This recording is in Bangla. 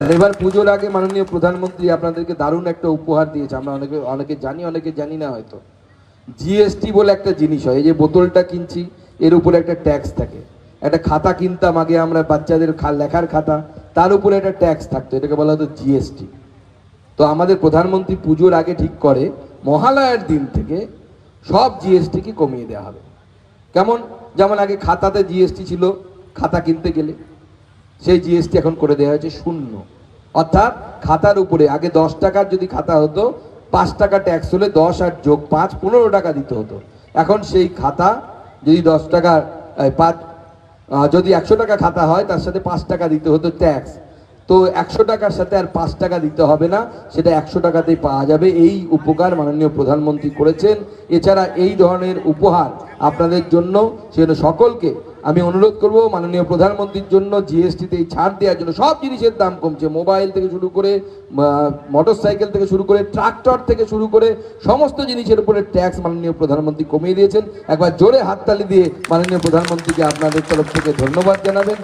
এবার পুজোর আগে মাননীয় প্রধানমন্ত্রী আপনাদেরকে দারুণ একটা উপহার দিয়েছে। আমরা অনেকে জানি, অনেকে জানি না হয়তো। জিএসটি বলে একটা জিনিস হয়, এই যে বোতলটা কিনছি এর উপরে একটা ট্যাক্স থাকে। একটা খাতা কিনতাম আগে আমরা, বাচ্চাদের লেখার খাতা, তার উপরে একটা ট্যাক্স থাকতো, এটাকে বলা হতো জিএসটি। তো আমাদের প্রধানমন্ত্রী পুজোর আগে ঠিক করে মহালয়ার দিন থেকে সব জিএসটিকে কমিয়ে দেওয়া হবে। কেমন? যেমন আগে খাতাতে জিএসটি ছিল, খাতা কিনতে গেলে সেই জিএসটি এখন করে দেওয়া হয়েছে 0। অর্থাৎ খাতার উপরে আগে 10 টাকার যদি খাতা হতো, 5 টাকা ট্যাক্স হলে 10 আর যোগ 5 15 টাকা দিতে হতো। এখন সেই খাতা যদি 10 টাকা 5 যদি 100 টাকা খাতা হয় তার সাথে 5 টাকা দিতে হতো ট্যাক্স। তো 100 টাকার সাথে আর 5 টাকা দিতে হবে না, সেটা 100 টাকাতেই পাওয়া যাবে। এই উপকার মাননীয় প্রধানমন্ত্রী করেছেন। এছাড়া এই ধরনের উপহার আপনাদের জন্য, সেজন্য সকলকে আমি অনুরোধ করব মাননীয় প্রধানমন্ত্রীর জন্য জিএসটিতে এই ছাড় দেওয়ার জন্য। সব জিনিসের দাম কমছে, মোবাইল থেকে শুরু করে মোটরসাইকেল থেকে শুরু করে ট্রাক্টর থেকে শুরু করে সমস্ত জিনিসের উপরে ট্যাক্স মাননীয় প্রধানমন্ত্রী কমিয়ে দিয়েছেন। একবার জোরে হাততালি দিয়ে মাননীয় প্রধানমন্ত্রীকে আপনাদের তরফ থেকে ধন্যবাদ জানাবেন।